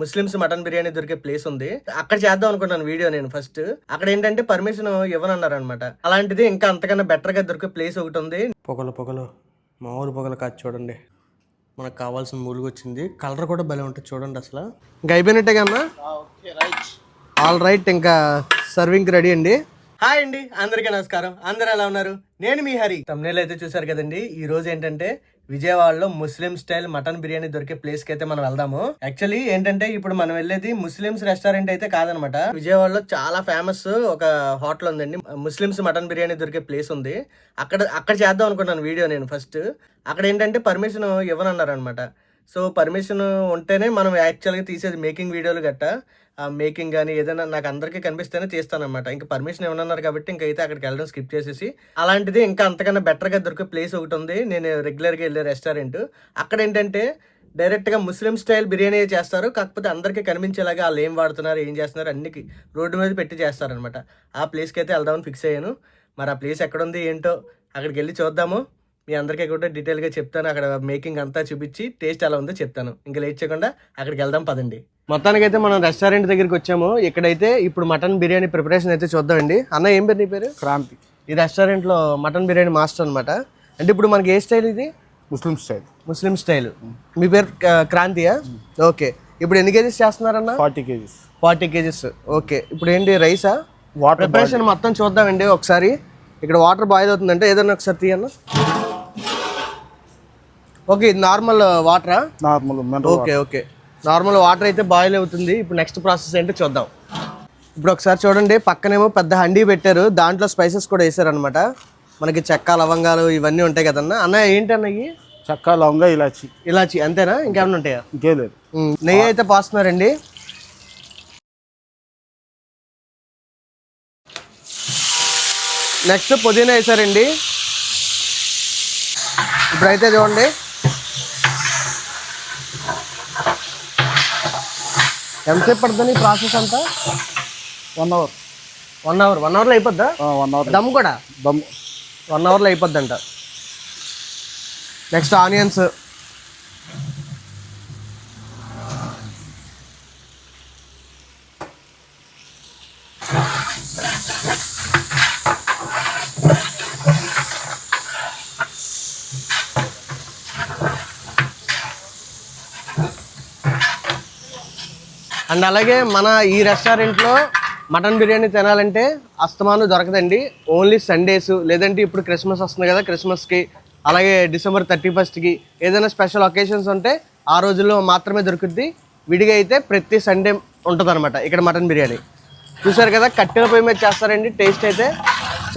Muslims mutton biryani దొరికే place ఉంది. అక్కడ చేద్దాం అనుకున్నాను వీడియో నేను ఫస్ట్. అక్కడ ఏంటంటే పర్మిషన్ ఇవ్వనన్నారు అనమాట. అలాంటిది ఇంకా అంతకన్నా బెటర్ గా దొరికే ప్లేస్ ఒకటి ఉంది. పొగలు మామూలు పొగలు కాదు చూడండి. మనకు కావాల్సిన మూలుగు వచ్చింది. కలర్ కూడా భలే ఉంటుంది చూడండి. అసలు ఇంకా అయిపోయినట్టే కన్నా. ఆల్ రైట్, ఇంకా సర్వింగ్ రెడీ అండి. హాయ్ అండి, అందరికీ నమస్కారం. అందరూ ఎలా ఉన్నారు? నేను మీ హరి. తమ్నేల్ అయితే చూసారు కదండి. ఈ రోజు ఏంటంటే విజయవాడలో ముస్లిం స్టైల్ మటన్ బిర్యానీ దొరికే ప్లేస్ కి అయితే మనం వెళ్దాము. యాక్చువల్లీ ఏంటంటే ఇప్పుడు మనం వెళ్ళేది ముస్లిమ్స్ రెస్టారెంట్ అయితే కాదనమాట. విజయవాడలో చాలా ఫేమస్ ఒక హోటల్ ఉందండి, ముస్లిమ్స్ మటన్ బిర్యానీ దొరికే ప్లేస్ ఉంది. అక్కడ చేద్దాం అనుకున్నాను వీడియో నేను ఫస్ట్. అక్కడ ఏంటంటే పర్మిషన్ ఇవ్వనన్నారు అనమాట. సో పర్మిషన్ ఉంటేనే మనం యాక్చువల్గా తీసేది మేకింగ్ వీడియోలు గట్ట. ఆ మేకింగ్ కానీ ఏదైనా నాకు అందరికీ కనిపిస్తేనే తీస్తానమాట. ఇంకా పర్మిషన్ ఏమన్నారు కాబట్టి ఇంకైతే అక్కడికి వెళ్ళడం స్కిప్ చేసేసి, అలాంటిది ఇంకా అంతకన్నా బెటర్గా దొరికే ప్లేస్ ఒకటి ఉంది నేను రెగ్యులర్గా వెళ్ళే రెస్టారెంట్. అక్కడ ఏంటంటే డైరెక్ట్గా ముస్లిం స్టైల్ బిర్యానీ చేస్తారు. కాకపోతే అందరికీ కనిపించేలాగా వాళ్ళు ఏం వాడుతున్నారు, ఏం చేస్తున్నారు అన్ని రోడ్డు మీద పెట్టి చేస్తారనమాట. ఆ ప్లేస్కి అయితే వెళ్దామని ఫిక్స్ అయ్యాను. మరి ఆ ప్లేస్ ఎక్కడుంది ఏంటో అక్కడికి వెళ్ళి చూద్దాము. మీ అందరికీ కూడా డీటెయిల్గా చెప్తాను. అక్కడ మేకింగ్ అంతా చూపించి టేస్ట్ ఎలా ఉందో చెప్తాను. ఇంకా లేట్ చేయకుండా అక్కడికి వెళ్దాం పదండి. మొత్తానికైతే మనం రెస్టారెంట్ దగ్గరికి వచ్చాము. ఇక్కడైతే ఇప్పుడు మటన్ బిర్యానీ ప్రిపరేషన్ అయితే చూద్దామండి. అన్న ఏం పేరు నీ పేరు? క్రాంతి. ఈ రెస్టారెంట్లో మటన్ బిర్యానీ మాస్టర్ అనమాట. అంటే ఇప్పుడు మనకి ఏ స్టైల్ ఇది? ముస్లిం స్టైల్. మీ పేరు క్రాంతియా? ఓకే. ఇప్పుడు ఎన్ని కేజీస్ చేస్తున్నారన్న? 40 కేజీస్. ఓకే. ఇప్పుడు ఏంటి రైసా? వాటర్ ప్రిపరేషన్ మొత్తం చూద్దామండి ఒకసారి. ఇక్కడ వాటర్ బాయిల్ అవుతుందంటే ఏదన్నా ఒకసారి తీయన్న. ఓకే, ఇది నార్మల్ వాటరా? ఓకే. నార్మల్ వాటర్ అయితే బాయిల్ అవుతుంది. ఇప్పుడు నెక్స్ట్ ప్రాసెస్ ఏంటో చూద్దాం. ఇప్పుడు ఒకసారి చూడండి, పక్కనేమో పెద్ద హండీ పెట్టారు. దాంట్లో స్పైసెస్ కూడా వేసారు అనమాట. మనకి చెక్క లవంగాలు ఇవన్నీ ఉంటాయి కదన్నా. అన్న ఏంటన్న ఇవి? చెక్క లవంగా ఇలాచి అంతేనా? ఇంకేమైనా ఉంటాయా? ఇంకేం లేదు. నెయ్యి అయితే పోస్తున్నారండి. నెక్స్ట్ పుదీనా వేసారండి. ఇప్పుడైతే చూడండి, ఎంతసేపు పడుతుంది ప్రాసెస్ అంతా? 1 అవర్. 1 అవర్లో అయిపోద్దా? 1 అవర్. దమ్ కూడా 1 అవర్లో అయిపోద్దంట. Next onions. అండ్ అలాగే మన ఈ రెస్టారెంట్లో మటన్ బిర్యానీ తినాలంటే అస్తమానం దొరకదండి. ఓన్లీ సండేస్, లేదంటే ఇప్పుడు క్రిస్మస్ వస్తుంది కదా, క్రిస్మస్కి అలాగే December 31st ఏదైనా స్పెషల్ ఒకేషన్స్ ఉంటే ఆ రోజుల్లో మాత్రమే దొరుకుద్ది. విడిగా అయితే ప్రతి సండే ఉంటుంది అనమాట ఇక్కడ మటన్ బిర్యానీ. చూసారు కదా, కట్టెల పొయ్యి మీద చేస్తారండి. టేస్ట్ అయితే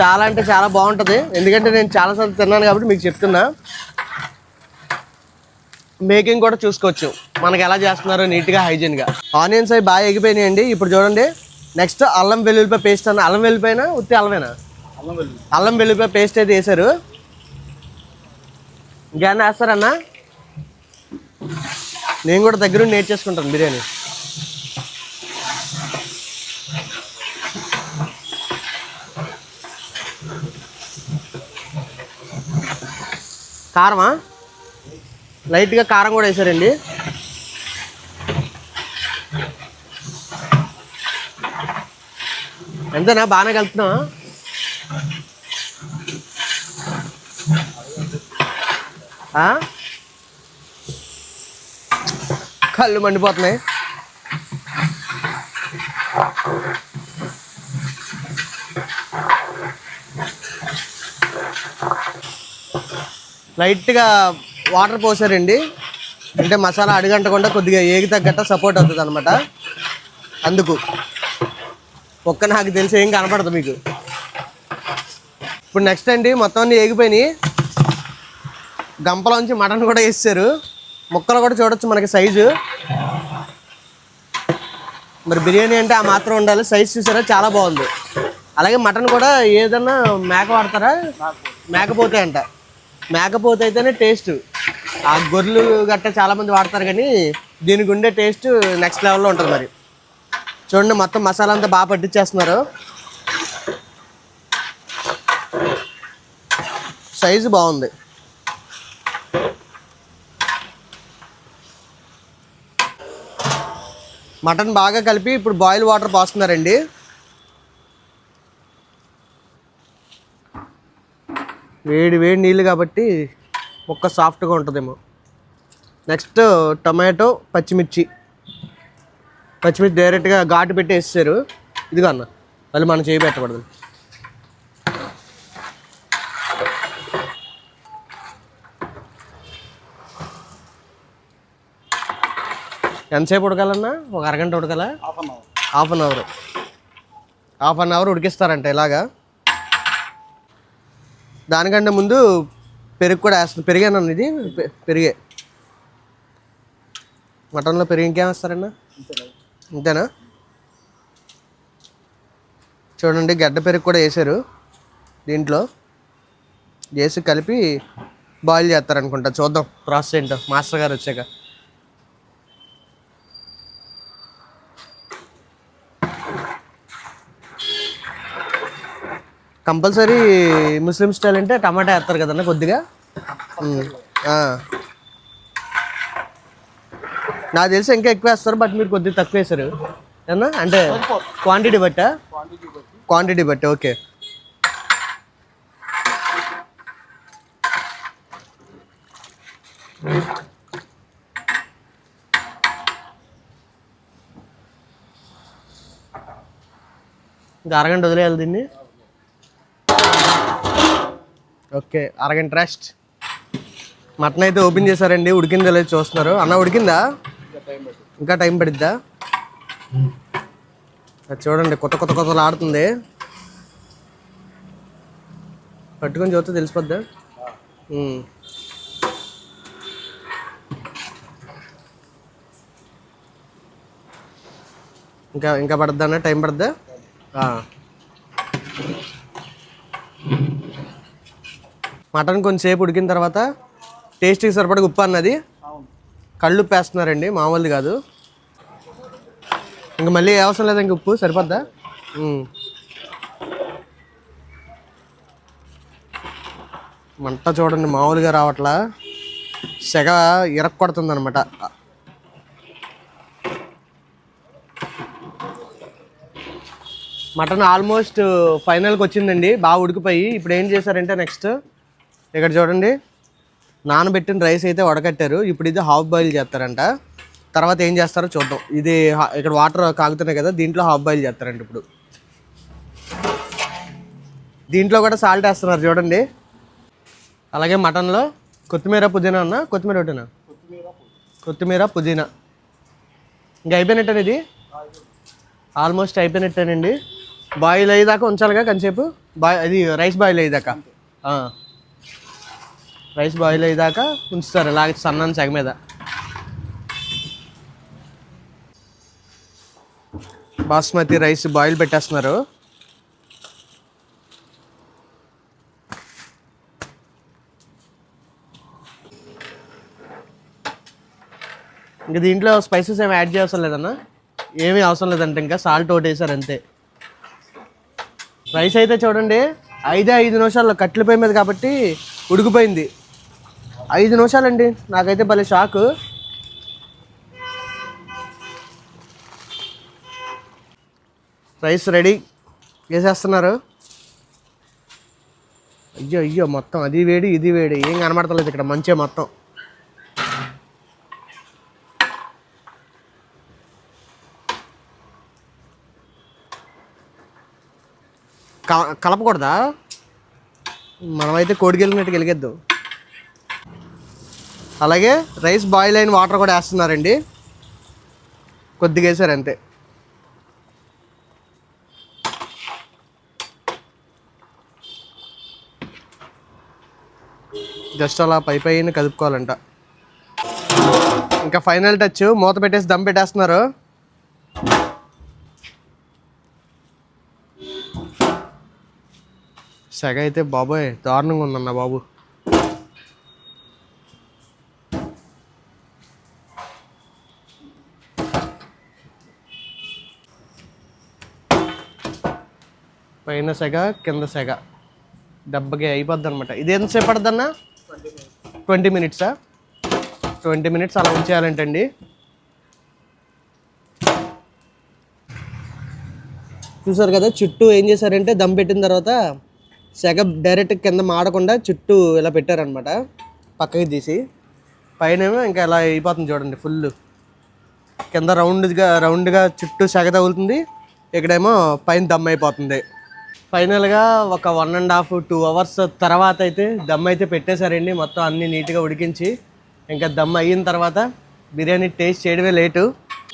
చాలా అంటే చాలా బాగుంటుంది. ఎందుకంటే నేను చాలాసార్లు తిన్నాను కాబట్టి మీకు చెప్తున్నా. మేకింగ్ కూడా చూసుకోవచ్చు మనకి ఎలా చేస్తున్నారో నీట్గా హైజీన్గా. ఆనియన్స్ అవి బాగా ఎగిపోయినాయండి. ఇప్పుడు చూడండి, నెక్స్ట్ అల్లం వెల్లుల్లిపాయ పేస్ట్ అన్న. అల్లం వెల్లుల్లిపాయనా ఉత్తి అల్లమేనా? అల్లం వెల్లుల్లిపాయ పేస్ట్ అయితే వేసారు. ఇంకేమన్నా వేస్తారన్నా? నేను కూడా దగ్గర నేర్చేసుకుంటాను బిర్యానీ. కారమా? లైట్గా కారం కూడా వేసారండి. ఎంతనా? బాగానే కలుపుతున్నావా? కళ్ళు మండిపోతున్నాయి. లైట్గా వాటర్ పోసారండి. అంటే మసాలా అడుగంటకుండా కొద్దిగా ఏగి తగ్గట్ట సపోర్ట్ అవుతుంది అనమాట. అందుకు ఒక్క నాకు తెలిసి ఏం కనపడదు మీకు. ఇప్పుడు నెక్స్ట్ అండి, మొత్తం అన్నీ ఏగిపోయినాయి. గంపలోంచి మటన్ కూడా వేసారు. ముక్కలు కూడా చూడొచ్చు మనకి సైజు. మరి బిర్యానీ అంటే ఆ మాత్రం ఉండాలి. సైజ్ చూసారా, చాలా బాగుంది. అలాగే మటన్ కూడా ఏదన్నా మేక వాడతారా? మేకపోతే అంట. మేకపోతే అయితేనే టేస్ట్. ఆ గొర్రెలు గట్ట చాలామంది వాడతారు, కానీ దీనికి ఉండే టేస్ట్ నెక్స్ట్ లెవెల్లో ఉంటుంది. మరి చూడండి, మొత్తం మసాలా అంతా బాగా పట్టించేస్తున్నారు. సైజు బాగుంది. మటన్ బాగా కలిపి ఇప్పుడు బాయిల్ వాటర్ పోస్తున్నారండి. వేడి వేడి నీళ్ళు కాబట్టి ముక్క సాఫ్ట్గా ఉంటుందేమో. నెక్స్ట్ టమాటో పచ్చిమిర్చి డైరెక్ట్గా ఘాటు పెట్టి వేసేసారు. ఇదిగో అన్న, మళ్ళీ మనం చేయి పెట్టకూడదు. ఎంతసేపు ఉడకాలన్నా? ఒక అరగంట ఉడకాలా? హాఫ్ అన్ అవర్ ఉడికిస్తారంట ఇలాగా. దానికంటే ముందు పెరుగు కూడా వేస్తుంది. పెరిగేనా ఇది? పెరిగే మటన్లో పెరుగు ఇంకేం వేస్తారన్నా? అంతేనా? చూడండి, గడ్డ పెరుగు కూడా వేసారు దీంట్లో. వేసి కలిపి బాయిల్ చేస్తారనుకుంటా. చూద్దాం ప్రాసెస్ ఏంటో మాస్టర్ గారు వచ్చాక. కంపల్సరీ ముస్లిం స్టైల్ అంటే టమాటా వేస్తారు కదన్నా కొద్దిగా. నాకు తెలిసి ఇంకా ఎక్కువ వేస్తారు, బట్ మీరు కొద్దిగా తక్కువ వేసారు అన్నా. అంటే క్వాంటిటీ బట్టి. ఓకే. ఇంకా అరగంట వదిలేయాలి దీన్ని. ఓకే, అరగంట రెస్ట్. మటన్ అయితే ఓపెన్ చేశారండి. ఉడికిందో లేదు చూస్తున్నారు. అన్న ఉడికిందా? ఇంకా టైం పడిద్దా? అది చూడండి, కొత్తలు ఆడుతుంది. పట్టుకొని చూస్తే తెలిసిపోద్దా? ఇంకా పడుద్దా అన్న? టైం పడుద్దా? మటన్ కొంచెంసేపు ఉడికిన తర్వాత టేస్ట్కి సరిపడా ఉప్పు అన్నది కళ్ళు పేస్తున్నారండి, మామూలుది కాదు. ఇంకా మళ్ళీ అవసరం లేదా? ఇంక ఉప్పు సరిపోద్దా? మంట చూడండి, మామూలుగా రావట్లా, సెగ ఇరక్కొడుతుంది అనమాట. మటన్ ఆల్మోస్ట్ ఫైనల్కి వచ్చిందండి, బాగా ఉడికిపోయి. ఇప్పుడు ఏం చేశారంటే నెక్స్ట్ ఇక్కడ చూడండి, నానబెట్టిన రైస్ అయితే వడకట్టారు. ఇప్పుడు ఇది హాఫ్ బాయిల్ చేస్తారంట. తర్వాత ఏం చేస్తారో చూద్దాం. ఇది ఇక్కడ వాటర్ కాగుతున్నాయి కదా, దీంట్లో హాఫ్ బాయిల్ చేస్తారంట. ఇప్పుడు దీంట్లో కూడా సాల్ట్ వేస్తున్నారు చూడండి. అలాగే మటన్లో కొత్తిమీర పుదీనా అన్న, కొత్తిమీర ఒకటినా? కొత్తిమీర పుదీనా. ఇంకా అయిపోయినట్టేనా? ఇది ఆల్మోస్ట్ అయిపోయినట్టేనండి. బాయిల్ అయ్యేదాకా ఉంచాలిగా కొంచెంసేపు. అది రైస్ బాయిల్ అయ్యేదాకా, రైస్ బాయిల్ అయ్యేదాకా ఉంచుతారు ఇలాగే సన్నని సెగ మీద. బాస్మతి రైస్ బాయిల్ పెట్టేస్తున్నారు. ఇంకా దీంట్లో స్పైసెస్ ఏమి యాడ్ చేయవసరం లేదన్నా? ఏమీ అవసరం లేదంటే ఇంకా సాల్ట్ ఒకటి వేసారు అంతే. రైస్ అయితే చూడండి 5 నిమిషాల్లో కట్టెల పొయ్యి మీద కాబట్టి ఉడికిపోయింది. 5 నిమిషాలండి, నాకైతే భలే షాకు. రైస్ రెడీ వేసేస్తున్నారు. అయ్యో మొత్తం అది వేడి ఇది వేడి, ఏం కనబడతలేదు ఇక్కడ, మంచిగా మొత్తం. కలపకూడదా? మనమైతే కోడికెళ్ళినట్టు వెలిగేద్దాం. అలాగే రైస్ బాయిల్ అయిన వాటర్ కూడా వేస్తున్నారండి, కొద్దిగా వేసారు అంతే. జస్ట్ అలా పైన కదుపుకోవాలంట. ఇంకా ఫైనల్ టచ్, మూత పెట్టేసి దమ్ పెట్టేస్తున్నారు. సెగ అయితే బాబోయ్ దారుణంగా ఉందన్న బాబు. పైన సెగ కింద సెగ దెబ్బకి అయిపోద్ది అనమాట. ఇది ఎంతసేపు పడుతుంది అన్న? 20 మినిట్సా? 20 మినిట్స్ అలా ఉంచేయాలంటండి. చూసారు కదా, చుట్టూ ఏం చేశారంటే దమ్ పెట్టిన తర్వాత సెగ డైరెక్ట్ కింద మాడకుండా చుట్టూ ఇలా పెట్టారనమాట, పక్కకి తీసి. పైన ఇంకా ఇలా అయిపోతుంది చూడండి, ఫుల్ కింద రౌండ్గా చుట్టూ సెగ తగులుతుంది, ఇక్కడేమో పైన దమ్ అయిపోతుంది. ఫైనల్గా ఒక 1.5 to 2 hours తర్వాత అయితే దమ్ అయితే పెట్టేశారండి. మొత్తం అన్నీ నీట్గా ఉడికించి ఇంకా దమ్ అయిన తర్వాత బిర్యానీ టేస్ట్ చేయడమే లేటు.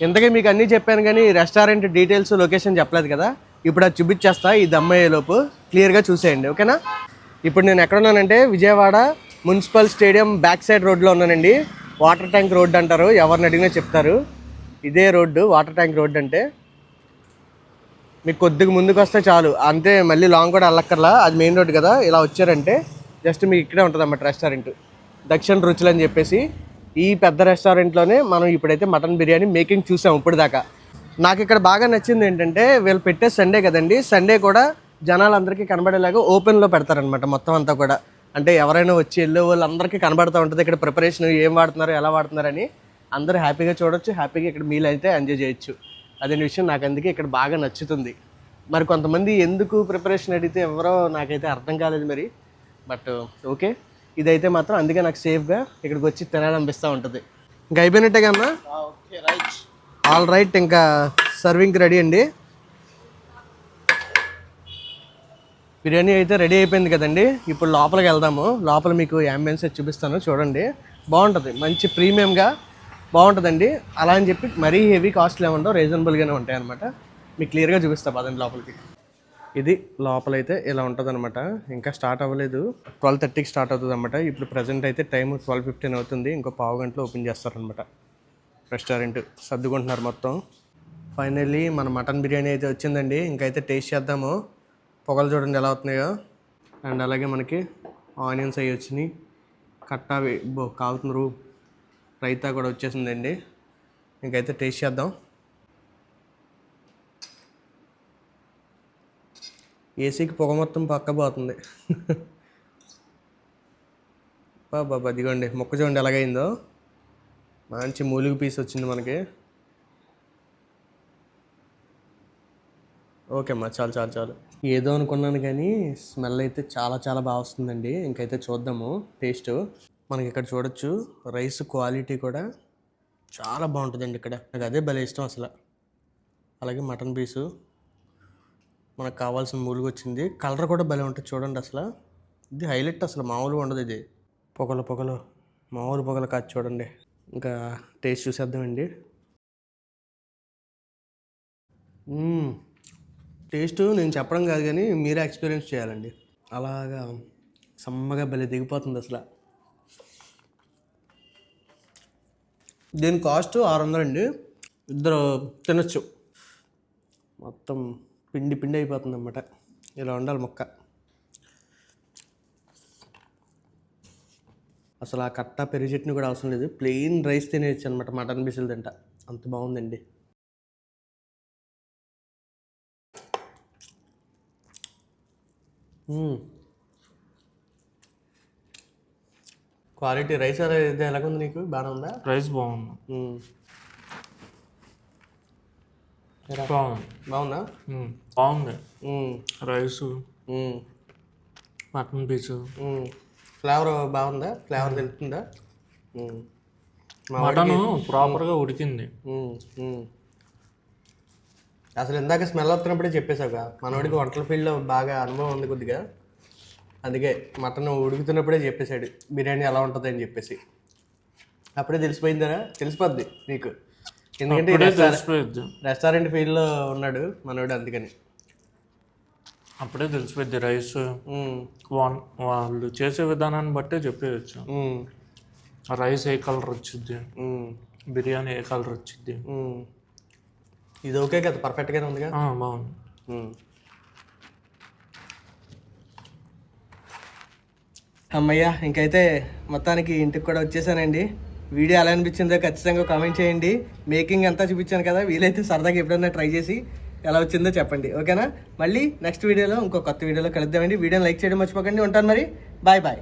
ఇంతకీ మీకు అన్నీ చెప్పాను కానీ రెస్టారెంట్ డీటెయిల్స్, లొకేషన్ చెప్పలేదు కదా. ఇప్పుడు అది చూపించేస్తా, ఈ దమ్ అయ్యేలోపు క్లియర్గా చూసేయండి, ఓకేనా. ఇప్పుడు నేను ఎక్కడ ఉన్నానంటే Vijayawada municipal stadium back side రోడ్లో ఉన్నానండి. వాటర్ ట్యాంక్ రోడ్ అంటారు, ఎవరిని అడిగినా చెప్తారు. ఇదే రోడ్డు వాటర్ ట్యాంక్ రోడ్ అంటే. మీకు కొద్దిగా ముందుకు వస్తే చాలు అంతే, మళ్ళీ లాంగ్ కూడా వెళ్ళక్కర్లా, అది మెయిన్ రోడ్ కదా. ఇలా వచ్చారంటే జస్ట్ మీకు ఇక్కడే ఉంటుంది అన్నమాట రెస్టారెంట్, దక్షిణ రుచులు అని చెప్పేసి. ఈ పెద్ద రెస్టారెంట్లోనే మనం ఇప్పుడైతే మటన్ బిర్యానీ మేకింగ్ చూసాం ఇప్పుడు దాకా. నాకు ఇక్కడ బాగా నచ్చింది ఏంటంటే వీళ్ళు పెట్టే సండే కదండి, సండే కూడా జనాలందరికీ కనబడేలాగా ఓపెన్లో పెడతారనమాట మొత్తం అంతా కూడా. అంటే ఎవరైనా వచ్చి వెళ్ళే వాళ్ళందరికీ కనబడుతూ ఉంటుంది ఇక్కడ ప్రిపరేషన్, ఏం వాడుతున్నారు, ఎలా వాడుతున్నారని అందరూ హ్యాపీగా చూడొచ్చు, హ్యాపీగా ఇక్కడ మీల్ అయితే ఎంజాయ్ చేయొచ్చు. అదే విషయం నాకు అందుకే ఇక్కడ బాగా నచ్చుతుంది. మరి కొంతమంది ఎందుకు ప్రిపరేషన్ అడిగితే ఎవరో నాకైతే అర్థం కాలేదు మరి, బట్ ఓకే, ఇదైతే మాత్రం అందుకే నాకు సేఫ్గా ఇక్కడికి వచ్చి తినాలనిపిస్తూ ఉంటుంది. ఇంకా అయిపోయినట్టే కన్నా, ఆల్ రైట్, ఇంకా సర్వింగ్కి రెడీ అండి. బిర్యానీ అయితే రెడీ అయిపోయింది కదండి. ఇప్పుడు లోపలికి వెళ్దాము. లోపల మీకు యాంబియన్స్ చూపిస్తాను, చూడండి. బాగుంటుంది, మంచి ప్రీమియంగా బాగుంటుందండి. అలా అని చెప్పి మరీ హెవీ కాస్ట్లు ఏముండవు, రీజనబుల్గానే ఉంటాయి అనమాట. మీకు క్లియర్గా చూపిస్తా పదండి లోపలికి. ఇది లోపలైతే ఇలా ఉంటుంది అనమాట. ఇంకా స్టార్ట్ అవ్వలేదు, 12:30కి స్టార్ట్ అవుతుంది అనమాట. ఇప్పుడు ప్రజెంట్ అయితే టైం 12:15 అవుతుంది. ఇంకో పావు గంటలో ఓపెన్ చేస్తారనమాట రెస్టారెంట్. సర్దుకుంటున్నారు మొత్తం. ఫైనల్లీ మన మటన్ బిర్యానీ అయితే వచ్చిందండి. ఇంకైతే టేస్ట్ చేద్దాము. పొగలు చూడండి ఎలా అవుతున్నాయో. అండ్ అలాగే మనకి ఆనియన్స్ అవి వచ్చినాయి, కట్టా కాలుతున్నారు, రైతా కూడా వచ్చేసిందండి. ఇంకైతే టేస్ట్ చేద్దాం. ఏసీకి పొగ మొత్తం పక్క పోతుంది. బాబా ఇదిగోండి మొక్క చూడండి ఎలాగైందో, మంచి మూలిగి పీస్ వచ్చింది మనకి. ఓకే అమ్మా, చాలు చాలు చాలు. ఏదో అనుకున్నాను కానీ స్మెల్ అయితే చాలా చాలా బాగా వస్తుందండి. ఇంకైతే చూద్దాము టేస్ట్. మనకి ఇక్కడ చూడొచ్చు రైస్ క్వాలిటీ కూడా చాలా బాగుంటుందండి ఇక్కడ. నాకు అదే భలే ఇష్టం అసలు. అలాగే మటన్ పీసు మనకు కావాల్సిన మూలుగు వచ్చింది. కలర్ కూడా భలే ఉంటుంది చూడండి అసలు. ఇది హైలైట్, అసలు మామూలుగా ఉండదు ఇది. పొగలు మామూలు పొగలు కాదు చూడండి. ఇంకా టేస్ట్ చూసేద్దామండి. టేస్ట్ నేను చెప్పడం కాదు కానీ మీరే ఎక్స్పీరియన్స్ చేయాలండి. అలాగా సమ్మగా భలే దిగిపోతుంది అసలు. దీని కాస్ట్ 600 అండి. ఇద్దరు తినచ్చు. మొత్తం పిండి అయిపోతుంది అన్నమాట. ఇలా ఉండాలి మొక్క. అసలు ఆ కట్ట పెరుగు చట్నీ కూడా అవసరం లేదు, ప్లెయిన్ రైస్ తినేయచ్చు అనమాట మటన్ బిసిలు తింటా. అంత బాగుందండి. క్వాలిటీ రైస్ ఇది ఎలాగుంది నీకు? బాగానే ఉందా? రైస్ బాగుంది. బాగుందా? బాగుంది రైస్, మటన్ పీసు. ఫ్లేవర్ బాగుందా? ఫ్లేవర్ తెలుస్తుందా? మటన్ ప్రాపర్గా ఉడికింది. అసలు ఇందాక స్మెల్ వస్తున్నప్పుడే చెప్పేశావుగా, మనోడికి వంటల ఫీల్డ్లో బాగా అనుభవం ఉంది కొద్దిగా, అందుకే మటన్ ఉడుకుతున్నప్పుడే చెప్పేశాడు బిర్యానీ ఎలా ఉంటుంది అని చెప్పేసి. అప్పుడే తెలిసిపోయిందరా? తెలిసిపోద్ది నీకు, ఎందుకంటే రెస్టారెంట్ ఫీల్డ్లో ఉన్నాడు మనోడు, అందుకని అప్పుడే తెలిసిపోద్ది. రైస్ వాళ్ళు చేసే విధానాన్ని బట్టే చెప్పేయచ్చు. రైస్ ఏ కలర్ వచ్చింది, బిర్యానీ ఏ కలర్ వచ్చింది. ఇది ఓకే కదా, పర్ఫెక్ట్గానే ఉందిగా. బాగుంది. అమ్మయ్య, ఇంకైతే మొత్తానికి ఇంటికి కూడా వచ్చేసానండి. వీడియో ఎలా అనిపించిందో ఖచ్చితంగా కామెంట్ చేయండి. మేకింగ్ అంతా చూపించాను కదా, వీలైతే సరదాగా ఎప్పుడైనా ట్రై చేసి ఎలా వచ్చిందో చెప్పండి, ఓకేనా. మళ్ళీ నెక్స్ట్ వీడియోలో ఇంకో కొత్త వీడియోలో కలుద్దామండి. వీడియోని లైక్ చేయడం మర్చిపోకండి. ఉంటాను మరి, బాయ్.